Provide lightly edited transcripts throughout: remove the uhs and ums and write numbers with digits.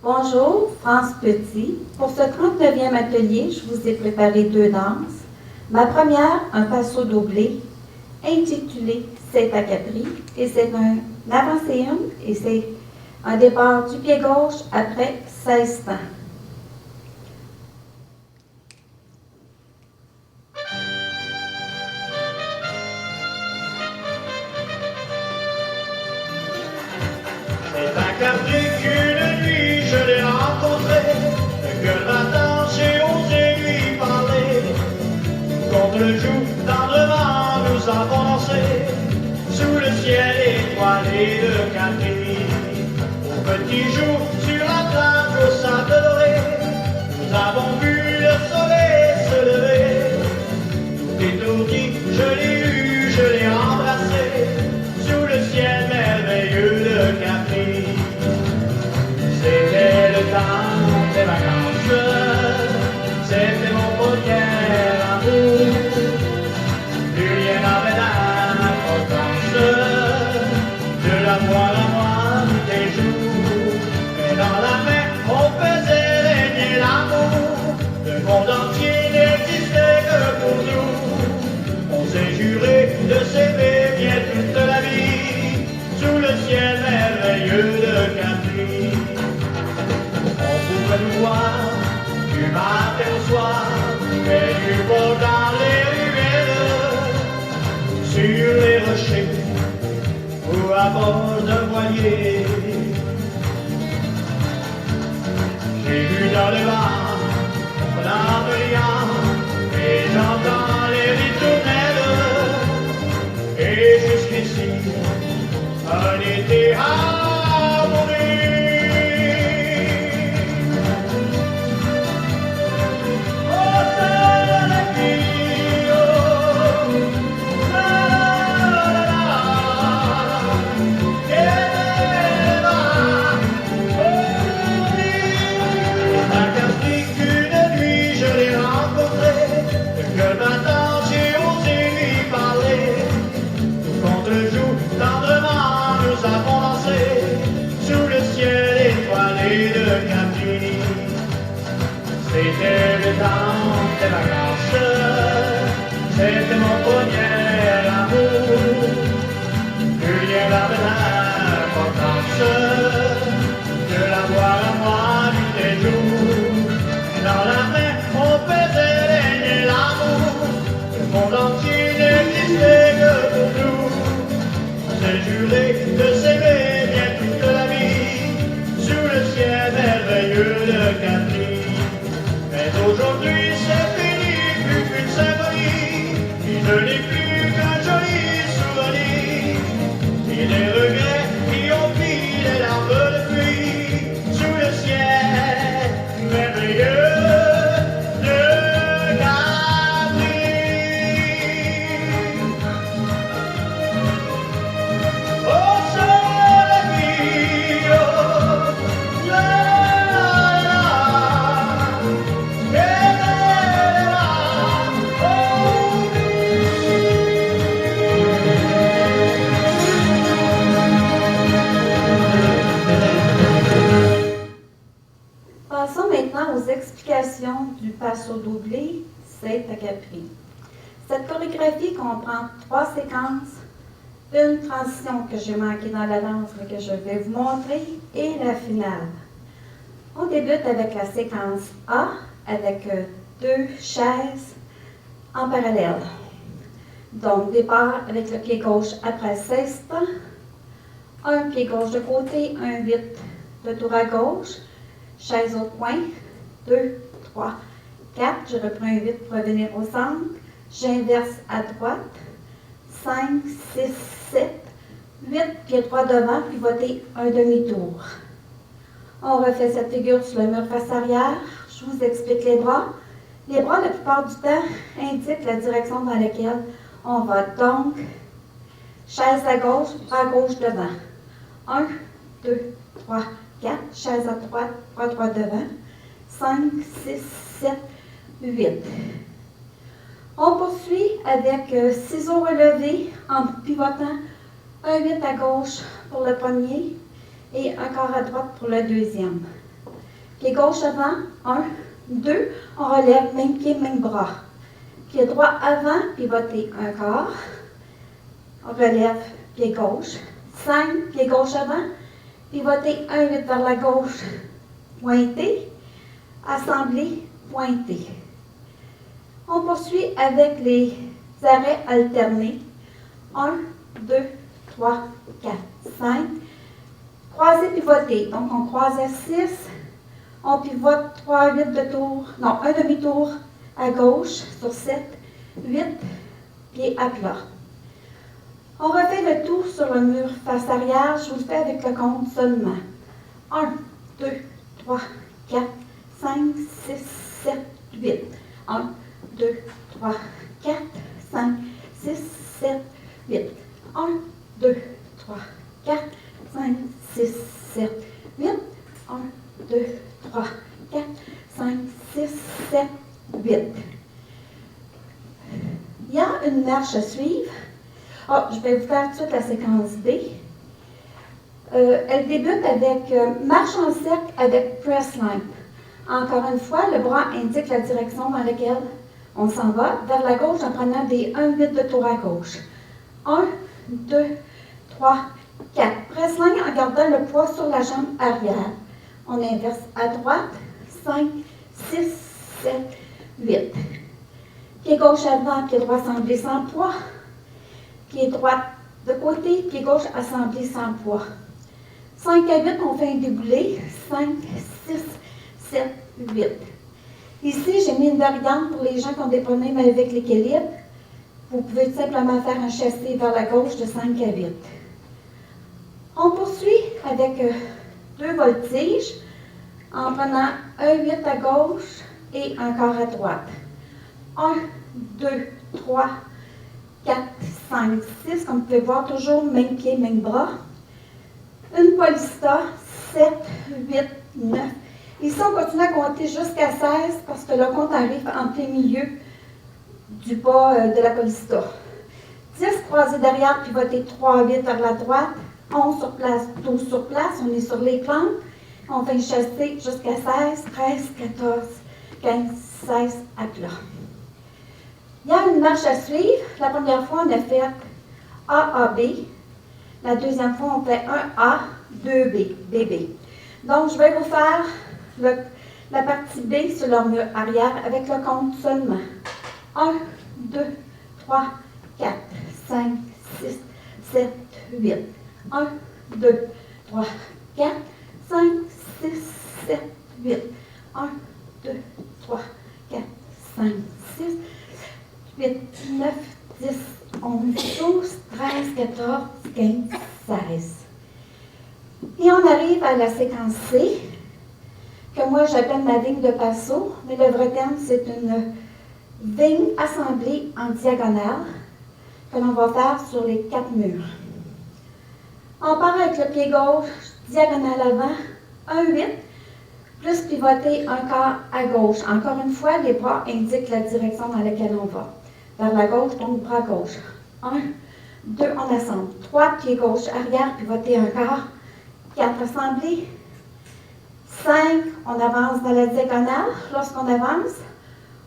Bonjour, France Petit. Pour ce 39e atelier, je vous ai préparé 2 danses. Ma première, un passo doublé, intitulé C'est à Capri, et c'est un avancé et c'est un départ du pied gauche après 16 temps. C'est à Capri qu'une nuit je l'ai rencontré, que le matin j'ai osé lui parler. Contre le jour, tendrement nous avons dansé, sous le ciel étoilé de Capri. Au petit jour, sur la plage au sable doré, nous avons vu le soleil se lever. Tout étourdi, je l'ai eu, je l'ai embrassé, sous le ciel merveilleux de Capri. C'était le temps des vacances, c'était mon premier amour. Plus rien n'avait d'importance, de la voir à moi des jours. Mais dans la mer, on faisait régner l'amour. Le monde entier n'existait que pour nous. On s'est juré de s'aimer bien toute la vie, sous le ciel merveilleux de Capri. On pouvait nous voir du matin au soir, et du beau dans les ruelles, sur les rochers ou à bord d'un voilier. J'ai vu dans le vent mon brillant, et j'entends les ritournelles, et jusqu'ici un été à mourir. C'était le temps des vacances, c'était mon premier amour. Plus rien n'avait d'importance, de la voir à moi nuit et jour. Dans la mer, on faisait régner l'amour. Le monde entier n'existait que pour nous. On s'est juré de s'aimer bien toute la vie, sous le ciel merveilleux de Capri. Mais aujourd'hui c'est fini, plus qu'une symphonie, et je n'ai plus qu'un joli souvenir, et des regrets qui ont pris les larmes de pluie, sous le ciel merveilleux de Capri. Oh, soleil, oh, la, la, la. Passons maintenant aux explications du passo doublé, c'est à Capri. Cette chorégraphie comprend 3 séquences, une transition que j'ai manquée dans la danse mais que je vais vous montrer et la finale. On débute avec la séquence A avec 2 chaises en parallèle. Donc départ avec le pied gauche après 16 pas, un pied gauche de côté, un 8 de tour à gauche, chaise au coin, 2, 3, 4, je reprends un 8 pour revenir au centre, j'inverse à droite, 5, 6, 7, 8, pied droit devant, pivoter un demi-tour. On refait cette figure sur le mur face arrière, je vous explique les bras. Les bras, la plupart du temps, indiquent la direction dans laquelle on va. Donc, chaise à gauche, bras gauche devant. 1, 2, 3, 4, chaise à droite, bras droit devant. 5, 6, 7, 8. On poursuit avec ciseaux relevés en pivotant un 8 à gauche pour le premier et un quart à droite pour le deuxième. Pied gauche avant, 1, 2, on relève, même pied, même bras. Pied droit avant, pivoter un quart. On relève, pied gauche. 5, pied gauche avant, pivoter 1, 8 vers la gauche, pointé. Assembler, pointé. On poursuit avec les arrêts alternés. 1, 2, 3, 4, 5. Croisé, pivoté. Donc, on croise à 6. On pivote 3, 8 de tour. Non, un demi-tour à gauche sur 7, 8, pieds à plat. On refait le tour sur le mur face arrière. Je vous le fais avec le compte seulement. 1, 2, 3, 4, 5, 6, 7, 8. 1, 2, 3, 4, 5, 6, 7, 8. 1, 2, 3, 4, 5, 6, 7, 8. 1, 2, 3, 4, 5, 6, 7, 8. Il y a une marche à suivre. Je vais vous faire tout de suite la séquence B. Elle débute avec marche en cercle avec press line. Encore une fois, le bras indique la direction dans laquelle on s'en va, vers la gauche en prenant des 1-8 de tour à gauche. 1, 2, 3, 4. Press line en gardant le poids sur la jambe arrière. On inverse à droite, 5, 6, 7, 8. Pied gauche avant, pied droit assemblé sans poids. Pied droit de côté, pied gauche assemblé sans poids. 5 à 8, on fait un déboulé. 5, 6, 7, 8. Ici, j'ai mis une variante pour les gens qui ont des problèmes avec l'équilibre. Vous pouvez tout simplement faire un chassé vers la gauche de 5 à 8. On poursuit avec 2 voltiges en prenant un 8 à gauche et un quart à droite. 1, 2, 3, 4, 5, 6. Comme vous pouvez voir, toujours même pied, même bras. Une polista, 7, 8, 9. Ici, on continue à compter jusqu'à 16 parce que le compte arrive en plein milieu du bas de la polista. 10 croisés derrière, pivoter 3, 8 vers la droite. 11 sur place, 12 sur place. On est sur les plantes. On fait chasser jusqu'à 16, 13, 14, 15, 16 à plat. Il y a une marche à suivre. La première fois, on a fait A, A, B. La deuxième fois, on fait 1A, 2B, BB. Donc, je vais vous faire la partie B sur leur mur arrière avec le compte seulement. 1, 2, 3, 4, 5, 6, 7, 8. 1, 2, 3, 4, 5, 6, 7, 8. 1, 2, 3, 4, 5, 6, 8, 9, 10, 11, 12, 13, 14, 15, 16. Et on arrive à la séquence C, que moi j'appelle ma vigne de passo, mais le vrai terme c'est une vigne assemblée en diagonale que l'on va faire sur les 4 murs. On part avec le pied gauche, diagonale avant, 1, 8, plus pivoter un quart à gauche. Encore une fois, les bras indiquent la direction dans laquelle on va. Vers la gauche, donc bras gauche. 1, 2, on assemble. 3, pied gauche arrière, pivoter un quart. 4, assemblés. 5, on avance dans la diagonale. Lorsqu'on avance,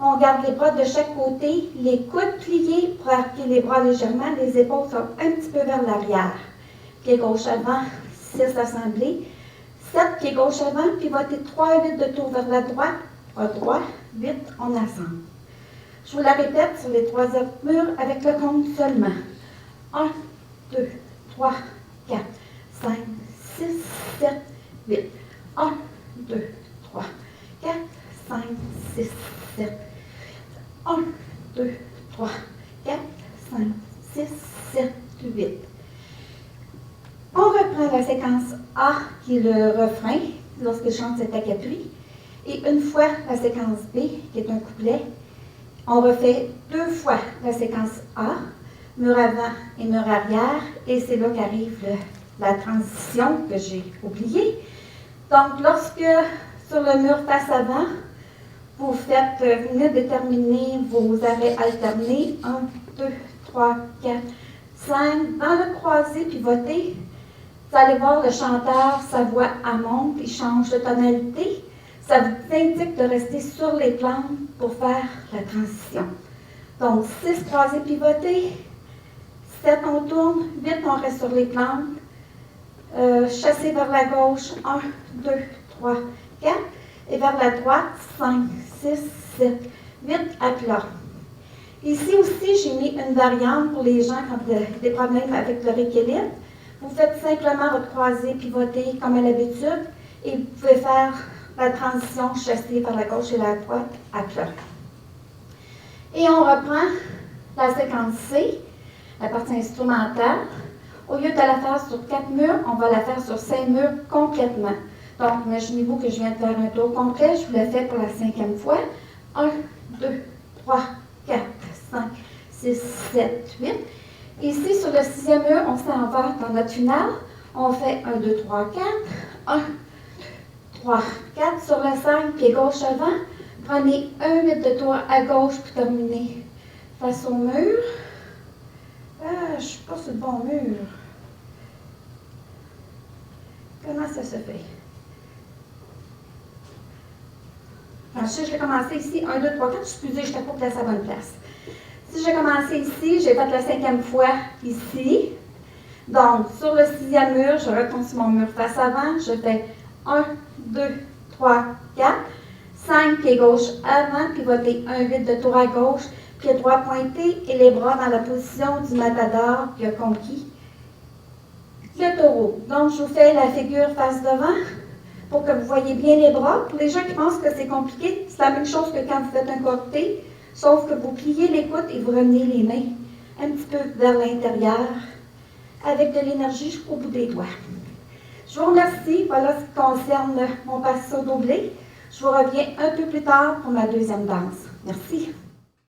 on garde les bras de chaque côté, les coudes pliés pour appuyer les bras légèrement, les épaules sont un petit peu vers l'arrière. Pied gauche avant, 6 assemblés. 7, pied gauche avant, pivoter 3, 8 de tour vers la droite. Bras droit, 8, on assemble. Je vous la répète sur les 3 autres murs avec le compte seulement. 1, 2, 3, 4, 5, 6, 7, 8. 1, 2, 3, 4, 5, 6, 7. 1, 2, 3, 4, 5, 6, 7, 8. On reprend la séquence A, qui est le refrain, lorsque je chante cet acapri. Et une fois la séquence B, qui est un couplet, on refait 2 fois la séquence A, mur avant et mur arrière, et c'est là qu'arrive la transition que j'ai oubliée. Donc, lorsque sur le mur face avant, vous venez de terminer vos arrêts alternés, 1, 2, 3, 4, 5, dans le croisé pivoté, vous allez voir le chanteur, sa voix monte, il change de tonalité. Ça vous indique de rester sur les plantes pour faire la transition. Donc, 6 croisés pivotés, 7 on tourne, 8 on reste sur les plantes, chasser vers la gauche, 1, 2, 3, 4, et vers la droite, 5, 6, 7, 8 à plat. Ici aussi, j'ai mis une variante pour les gens quand vous avez des problèmes avec leur équilibre. Vous faites simplement votre croisé pivoté comme à l'habitude et vous pouvez faire la transition chasser vers la gauche et la droite à plat. Et on reprend la séquence C, la partie instrumentale. Au lieu de la faire sur 4 murs, on va la faire sur 5 murs complètement. Donc, imaginez-vous que je viens de faire un tour complet, je vous le fais pour la 5e fois. 1, 2, 3, 4, 5, 6, 7, 8. Ici, sur le 6e mur, on s'en va dans notre finale. On fait 1, 2, 3, 4. 1, 3, 4. Sur le 5, pied gauche avant. Prenez un 8 de tour à gauche pour terminer face au mur. Je ne suis pas sur le bon mur. Comment ça se fait? Si j'ai commencé ici, 1, 2, 3, 4, excusez, je n'étais pas placée à la bonne place. Si j'ai commencé ici, j'ai fait la 5e fois ici. Donc, sur le 6e mur, je retourne sur mon mur face avant. Je fais 1, 2, 3, 4. 5, pied gauche avant, pivotez 1, 8 de tour à gauche, pied droit pointé et les bras dans la position du matador qui a conquis le taureau. Donc, je vous fais la figure face devant pour que vous voyez bien les bras. Pour les gens qui pensent que c'est compliqué, c'est la même chose que quand vous faites un côté, sauf que vous pliez les coudes et vous ramenez les mains un petit peu vers l'intérieur avec de l'énergie jusqu'au bout des doigts. Je vous remercie. Voilà ce qui concerne mon passo doublé. Je vous reviens un peu plus tard pour ma 2e danse. Merci.